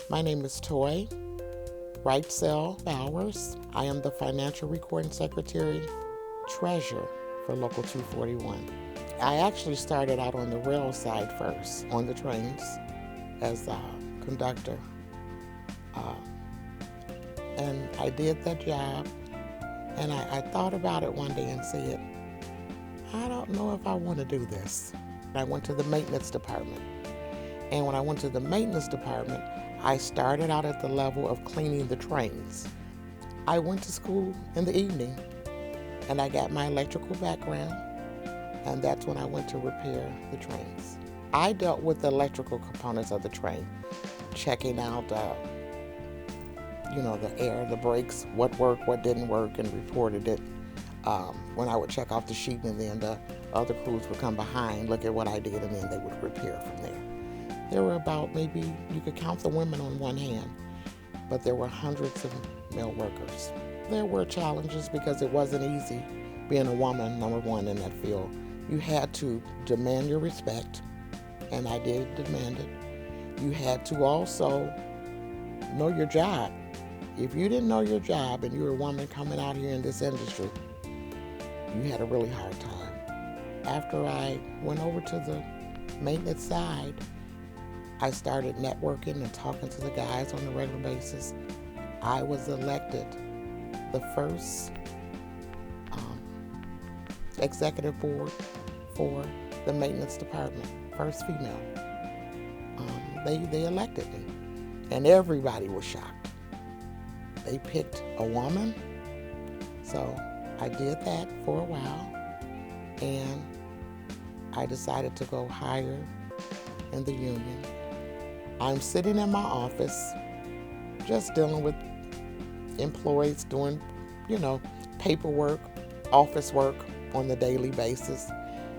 My name is Toi Wrightsell-Bowers. I am the Financial Recording Secretary Treasurer for Local 241. I actually started out on the rail side first, on the trains, as a conductor. And I did that job, and I thought about it one day and said, I don't know if I want to do this. I went to the maintenance department. And when I went to the maintenance department, I started out at the level of cleaning the trains. I went to school in the evening, and I got my electrical background, and that's when I went to repair the trains. I dealt with the electrical components of the train, checking out, the air, the brakes, what worked, what didn't work, and reported it. When I would check off the sheet, and then the other crews would come behind, look at what I did, and then they would repair from there. There were about, maybe you could count the women on one hand, but there were hundreds of male workers. There were challenges because it wasn't easy being a woman, number one, in that field. You had to demand your respect, and I did demand it. You had to also know your job. If you didn't know your job and you were a woman coming out here in this industry, you had a really hard time. After I went over to the maintenance side, I started networking and talking to the guys on a regular basis. I was elected the first executive board for the maintenance department, first female. They elected me, and everybody was shocked. They picked a woman, so I did that for a while, and I decided to go higher in the union. I'm sitting in my office, just dealing with employees doing, paperwork, office work on the daily basis.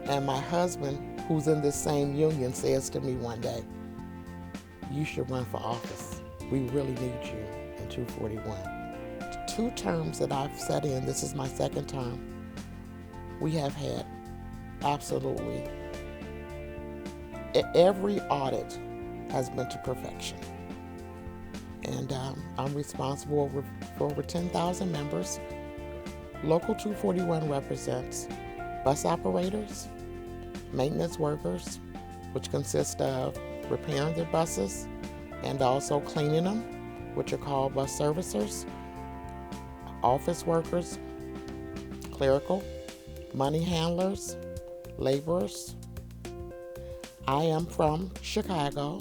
And my husband, who's in this same union, says to me one day, you should run for office. We really need you in 241. 2 terms that I've sat in, this is my second term, we have had absolutely every audit has been to perfection. And I'm responsible for over 10,000 members. Local 241 represents bus operators, maintenance workers, which consist of repairing their buses and also cleaning them, which are called bus servicers, office workers, clerical, money handlers, laborers. I am from Chicago.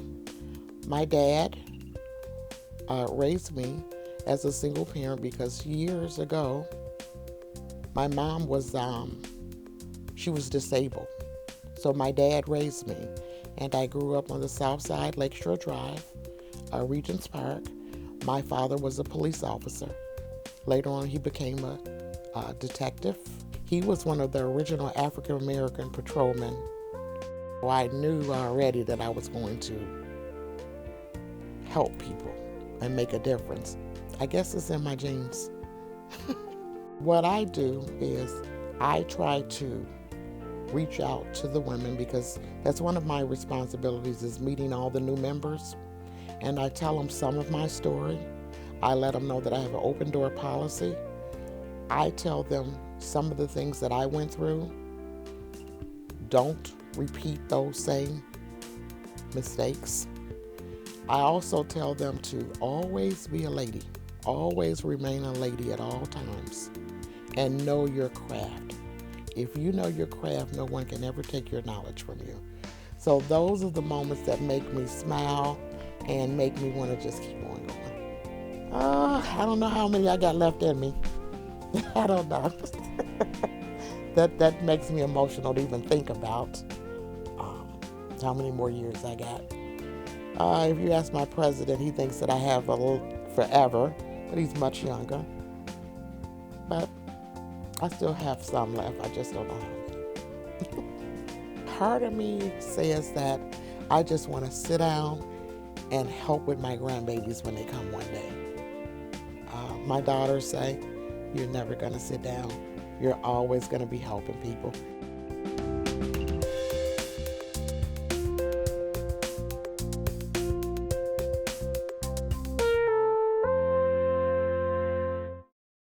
My dad raised me as a single parent because years ago, my mom was, she was disabled. So my dad raised me, and I grew up on the south side, Lakeshore Drive, Regents Park. My father was a police officer. Later on, he became a detective. He was one of the original African-American patrolmen. I knew already that I was going to help people and make a difference. I guess it's in my genes. What I do is I try to reach out to the women, because that's one of my responsibilities, is meeting all the new members. And I tell them some of my story. I let them know that I have an open door policy. I tell them some of the things that I went through. Don't repeat those same mistakes. I also tell them to always be a lady. Always remain a lady at all times. And know your craft. If you know your craft, no one can ever take your knowledge from you. So those are the moments that make me smile and make me want to just keep on going. I don't know how many I got left in me. I don't know. That makes me emotional to even think about how many more years I got. If you ask my president, he thinks that I have a little forever, but he's much younger. But I still have some left. I just don't know how many. Part of me says that I just want to sit down and help with my grandbabies when they come one day. My daughters say, you're never going to sit down. You're always going to be helping people.